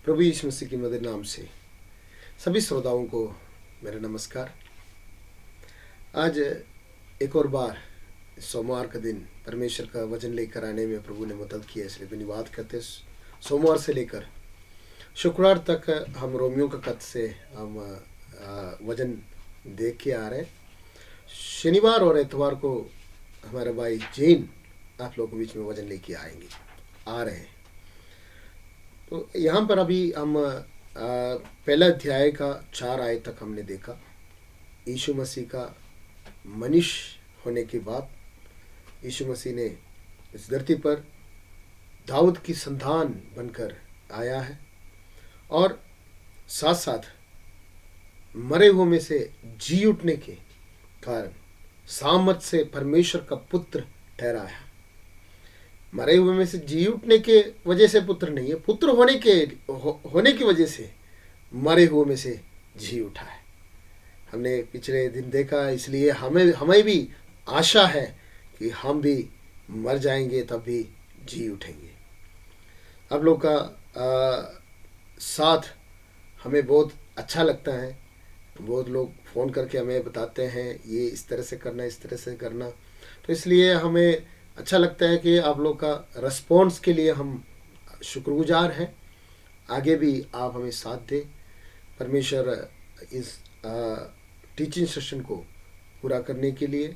प्रभु यीशु मसीह के मधुर नाम से सभी श्रोताओं को मेरा नमस्कार। आज एक और बार सोमवार का दिन परमेश्वर का वचन लेकर आने में प्रभु ने मदद किया, इसलिए धन्यवाद करते। सोमवार से लेकर शुक्रवार तक हम रोमियो का खत से हम वचन देख के आ रहे हैं। शनिवार और इतवार को हमारे भाई जैन आप लोगों के बीच में वचन लेके आ रहे हैं। तो यहाँ पर अभी हम पहला अध्याय का 4 आयत तक हमने देखा। यीशु मसीह का मनुष्य होने के बाद यीशु मसीह ने इस धरती पर दाऊद की संतान बनकर आया है और साथ साथ मरे हुए में से जी उठने के कारण सामर्थ से परमेश्वर का पुत्र ठहराया। मरे हुए में से जी उठने के वजह से पुत्र नहीं है, पुत्र होने की वजह से मरे हुए में से जी उठा है। हमने पिछले दिन देखा, इसलिए हमें भी आशा है कि हम भी मर जाएंगे तब भी जी उठेंगे। आप लोग का साथ हमें बहुत अच्छा लगता है। बहुत लोग फ़ोन करके हमें बताते हैं ये इस तरह से करना, इस तरह से करना, तो इसलिए हमें अच्छा लगता है कि आप लोग का रिस्पॉन्स के लिए हम शुक्रगुजार हैं। आगे भी आप हमें साथ दें। परमेश्वर इस टीचिंग सेशन को पूरा करने के लिए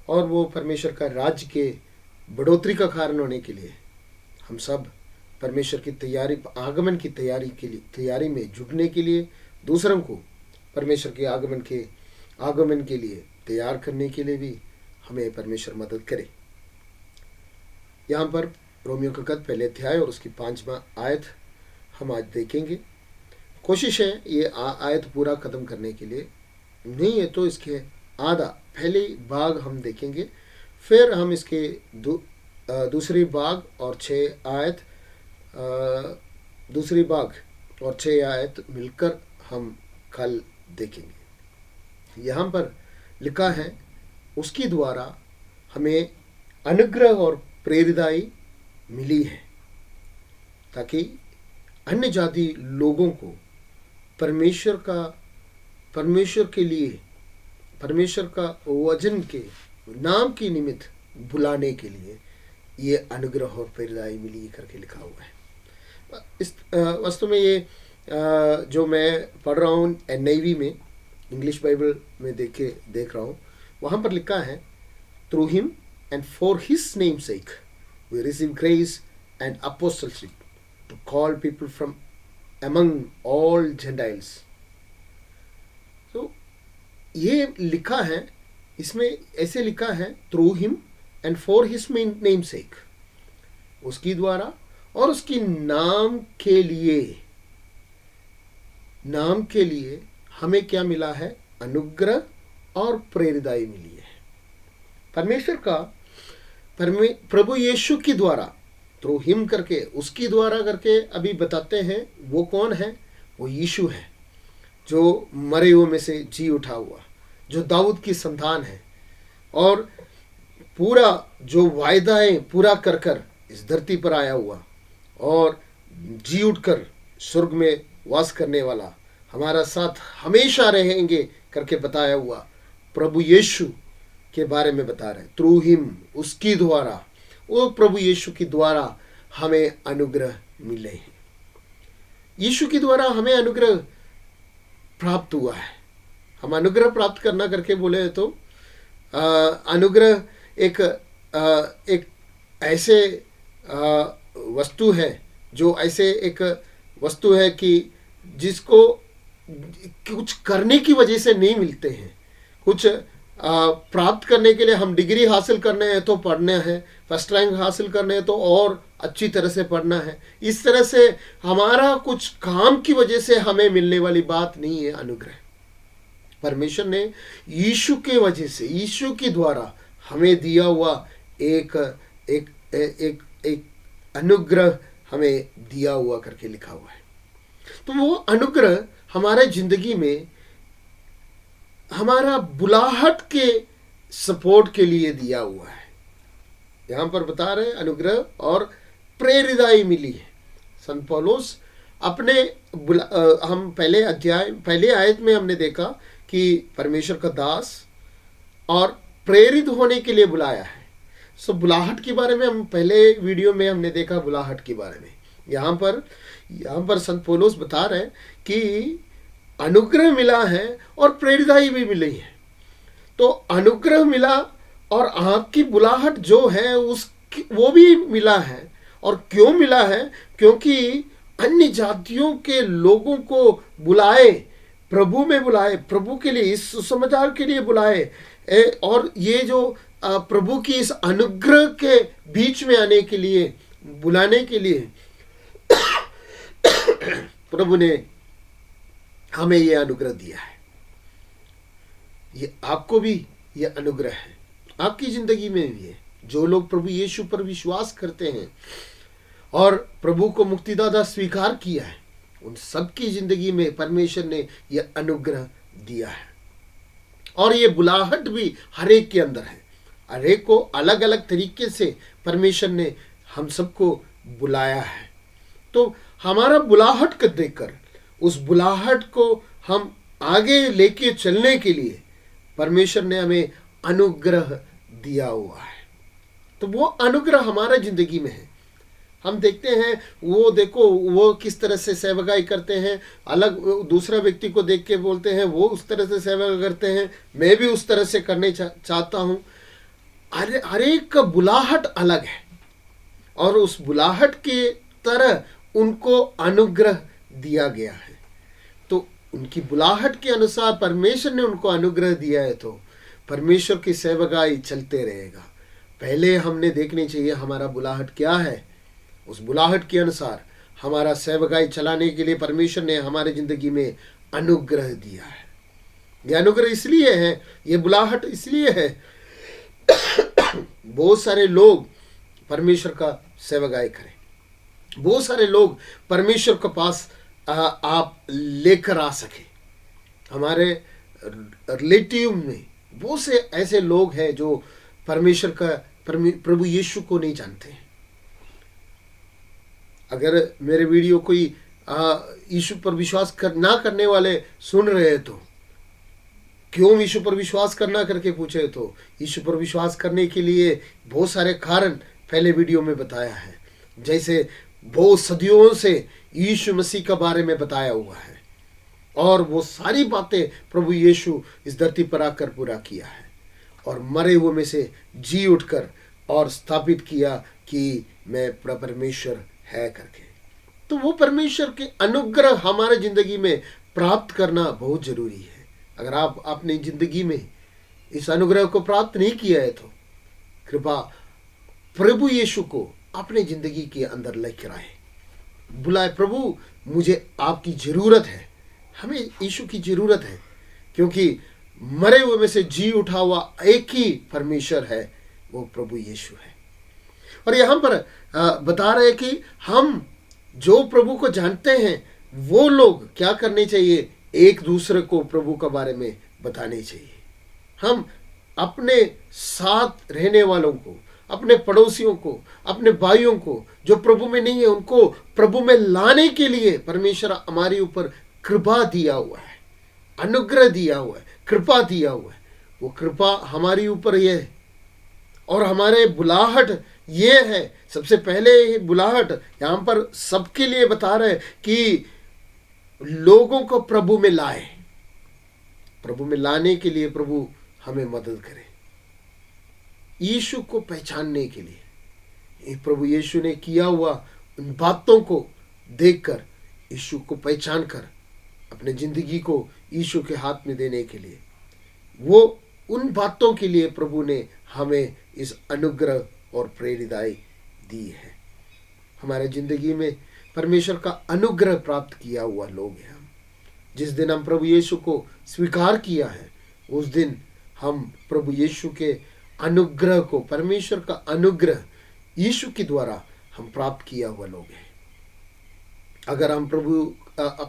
और वो परमेश्वर का राज्य के बढ़ोतरी का कारण होने के लिए हम सब परमेश्वर की तैयारी, आगमन की तैयारी में जुटने के लिए, दूसरों को परमेश्वर के आगमन के लिए तैयार करने के लिए भी हमें परमेश्वर मदद करे। यहाँ पर रोमियो का खत पहले अध्याय और उसकी 5वां आयत हम आज देखेंगे। कोशिश है ये आयत पूरा खत्म करने के लिए, नहीं है तो इसके आधा पहले भाग हम देखेंगे, फिर हम इसके दूसरी भाग और 6 आयत दूसरी भाग और 6 आयत मिलकर हम कल देखेंगे। यहाँ पर लिखा है, उसकी द्वारा हमें अनुग्रह और प्रेरिताई मिली है ताकि अन्य जाति लोगों को परमेश्वर के लिए, परमेश्वर का वचन के नाम के निमित्त बुलाने के लिए ये अनुग्रह और प्रेरिताई मिली करके लिखा हुआ है। इस वास्तव में ये जो मैं पढ़ रहा हूँ NIV में, इंग्लिश बाइबल में देख रहा हूँ, वहाँ पर लिखा है, through him and for his name's sake we receive grace and apostleship to call people from among all Gentiles। तो ये लिखा है, इसमें ऐसे लिखा है, through him and for his name सेक, उसकी द्वारा और उसकी नाम के लिए हमें क्या मिला है? अनुग्रह और प्रेरिताई मिली है। परमेश्वर का प्रभु यीशु की द्वारा, थ्रू हिम करके, उसकी द्वारा करके अभी बताते हैं वो कौन है? वो यीशु है जो मरे हुए में से जी उठा हुआ, जो दाऊद की संतान है और पूरा जो वायदाएं पूरा कर इस धरती पर आया हुआ और जी उठकर स्वर्ग में वास करने वाला, हमारा साथ हमेशा रहेंगे करके बताया हुआ प्रभु यीशु के बारे में बता रहे हैं। थ्रू हिम, उसकी द्वारा, वो प्रभु यीशु की द्वारा हमें अनुग्रह मिले हैं। यीशु की द्वारा हमें अनुग्रह प्राप्त हुआ है। हम अनुग्रह प्राप्त करना करके बोले तो अनुग्रह एक ऐसे वस्तु है, जो ऐसे एक वस्तु है कि जिसको कुछ करने की वजह से नहीं मिलते हैं। कुछ प्राप्त करने के लिए हम डिग्री हासिल करने हैं तो पढ़ना है, फर्स्ट रैंक हासिल करने हैं तो और अच्छी तरह से पढ़ना है। इस तरह से हमारा कुछ काम की वजह से हमें मिलने वाली बात नहीं है अनुग्रह। परमेश्वर ने यीशु के वजह से, यीशु के द्वारा हमें दिया हुआ एक अनुग्रह हमें दिया हुआ करके लिखा हुआ है। तो वो अनुग्रह हमारे जिंदगी में हमारा बुलाहट के सपोर्ट के लिए दिया हुआ है। यहाँ पर बता रहे अनुग्रह और प्रेरिताई मिली है। संत पौलुस हम पहले आयत में हमने देखा कि परमेश्वर का दास और प्रेरित होने के लिए बुलाया है। बुलाहट के बारे में हम पहले वीडियो में हमने देखा, बुलाहट के बारे में। यहाँ पर संत पौलुस बता रहे हैं कि अनुग्रह मिला है और प्रेरिताई भी मिली है। तो अनुग्रह मिला और आपकी बुलाहट जो है वो भी मिला है। और क्यों मिला है? क्योंकि अन्य जातियों के लोगों को बुलाए, प्रभु में बुलाए, प्रभु के लिए, इस सुसमाचार के लिए बुलाए। और ये जो प्रभु की इस अनुग्रह के बीच में आने के लिए, बुलाने के लिए प्रभु ने हमें ये अनुग्रह दिया है। ये आपको भी ये अनुग्रह है, आपकी जिंदगी में भी है। जो लोग प्रभु यीशु पर विश्वास करते हैं और प्रभु को मुक्तिदाता स्वीकार किया है, उन सबकी जिंदगी में परमेश्वर ने यह अनुग्रह दिया है। और ये बुलाहट भी हर एक के अंदर है। हर एक को अलग अलग तरीके से परमेश्वर ने हम सबको बुलाया है। तो हमारा बुलाहट को देखकर, उस बुलाहट को हम आगे लेके चलने के लिए परमेश्वर ने हमें अनुग्रह दिया हुआ है। तो वो अनुग्रह हमारा जिंदगी में है। हम देखते हैं, वो देखो वो किस तरह से सेवकाई करते हैं। अलग दूसरा व्यक्ति को देख के बोलते हैं वो उस तरह से सेवा करते हैं, मैं भी उस तरह से करने चाहता हूँ। हर एक का बुलाहट अलग है और उस बुलाहट के तरह उनको अनुग्रह दिया गया है। तो उनकी बुलाहट के अनुसार परमेश्वर ने उनको अनुग्रह दिया है, तो परमेश्वर की सेवकाई चलते रहेगा। पहले हमने देखनी चाहिए हमारा बुलाहट क्या है। उस बुलाहट के अनुसार हमारा सेवकाई चलाने के लिए परमेश्वर ने हमारे जिंदगी में अनुग्रह दिया है। यह अनुग्रह इसलिए है, ये बुलाहट इसलिए है बहुत सारे लोग परमेश्वर का सेवकाई करें, बहुत सारे लोग परमेश्वर के पास आप लेकर आ सके। हमारे रिलेटिव में बहुत से ऐसे लोग हैं जो परमेश्वर का, प्रभु यीशु को नहीं जानते हैं। अगर मेरे वीडियो कोई यीशु पर विश्वास ना करने वाले सुन रहे हैं तो क्यों यीशु पर विश्वास करना करके पूछे, तो यीशु पर विश्वास करने के लिए बहुत सारे कारण पहले वीडियो में बताया है। जैसे बहुत सदियों से यीशु मसीह के बारे में बताया हुआ है और वो सारी बातें प्रभु यीशु इस धरती पर आकर पूरा किया है और मरे हुए में से जी उठकर और स्थापित किया कि मैं परमेश्वर है करके। तो वो परमेश्वर के अनुग्रह हमारे जिंदगी में प्राप्त करना बहुत जरूरी है। अगर आप अपनी जिंदगी में इस अनुग्रह को प्राप्त नहीं किया है तो कृपा प्रभु यीशु को अपने जिंदगी के अंदर लेकर आए, बुलाए। प्रभु मुझे आपकी जरूरत है, हमें यीशु की जरूरत है, क्योंकि मरे हुए में से जी उठा हुआ एक ही परमेश्वर है, वो प्रभु यीशु है। और यहाँ पर बता रहे कि हम जो प्रभु को जानते हैं वो लोग क्या करने चाहिए, एक दूसरे को प्रभु के बारे में बताने चाहिए। हम अपने साथ रहने वालों को, अपने पड़ोसियों को, अपने भाइयों को जो प्रभु में नहीं है, उनको प्रभु में लाने के लिए परमेश्वर हमारे ऊपर कृपा दिया हुआ है, अनुग्रह दिया हुआ है, कृपा दिया हुआ है। वो कृपा हमारी ऊपर ये है और हमारे बुलाहट ये है। सबसे पहले बुलाहट यहाँ पर सबके लिए बता रहे कि लोगों को प्रभु में लाए। प्रभु में लाने के लिए प्रभु हमें मदद करे, यीशु को पहचानने के लिए। प्रभु यीशु ने किया हुआ उन बातों को देखकर, यीशु को पहचान कर अपने जिंदगी को यीशु के हाथ में देने के लिए, वो उन बातों के लिए प्रभु ने हमें इस अनुग्रह और प्रेरिताई दी है। हमारे जिंदगी में परमेश्वर का अनुग्रह प्राप्त किया हुआ लोग हैं हम। जिस दिन हम प्रभु यीशु को स्वीकार किया है उस दिन हम प्रभु यीशु के अनुग्रह को, परमेश्वर का अनुग्रह यीशु के द्वारा हम प्राप्त किया हुआ लोग हैं। अगर हम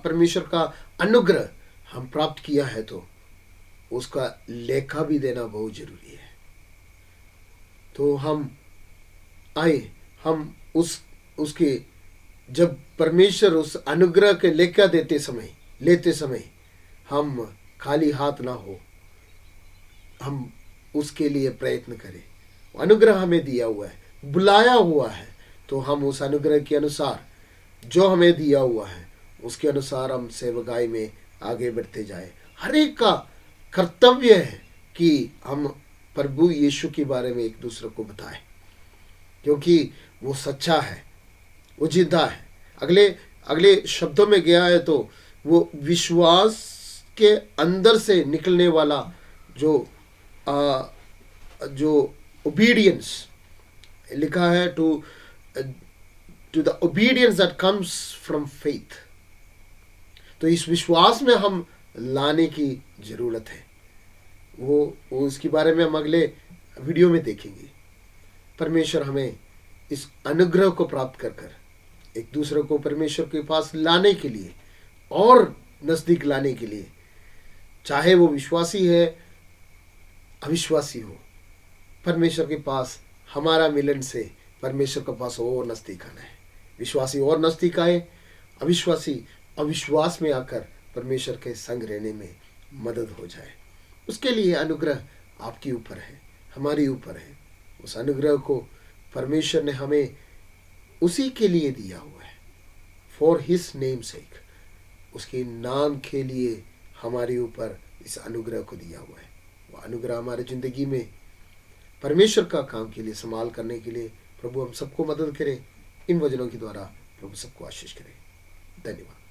परमेश्वर का अनुग्रह हम प्राप्त किया है तो उसका लेखा भी देना बहुत जरूरी है। तो हम आए, हम उसके जब परमेश्वर उस अनुग्रह के लेकर लेते समय हम खाली हाथ ना हो, हम उसके लिए प्रयत्न करें। अनुग्रह हमें दिया हुआ है, बुलाया हुआ है, तो हम उस अनुग्रह के अनुसार जो हमें दिया हुआ है उसके अनुसार हम सेवकाई में आगे बढ़ते जाए। हर एक का कर्तव्य है कि हम प्रभु यीशु के बारे में एक दूसरे को बताएं, क्योंकि वो सच्चा है, वो जिंदा है। अगले शब्दों में गया है तो वो विश्वास के अंदर से निकलने वाला जो ओबीडियंस लिखा है, to the obedience that comes from faith. तो इस विश्वास में हम लाने की जरूरत है। वो उसके बारे में हम अगले वीडियो में देखेंगे। परमेश्वर हमें इस अनुग्रह को प्राप्त कर एक दूसरे को परमेश्वर के पास लाने के लिए और नजदीक लाने के लिए, चाहे वो विश्वासी है अविश्वासी हो, परमेश्वर के पास हमारा मिलन से परमेश्वर के पास और नजदीक आना है। विश्वासी और नजदीक आए, अविश्वासी अविश्वास में आकर परमेश्वर के संग रहने में मदद हो जाए। उसके लिए अनुग्रह आपके ऊपर है, हमारे ऊपर है। उस अनुग्रह को परमेश्वर ने हमें उसी के लिए दिया हुआ है, फॉर हिज नेम सेक। उसके नाम के लिए हमारे ऊपर इस अनुग्रह को दिया हुआ है। वो अनुग्रह हमारे जिंदगी में परमेश्वर का काम के लिए संभाल करने के लिए प्रभु हम सबको मदद करें। इन वचनों के द्वारा प्रभु सबको आशीष करें। धन्यवाद।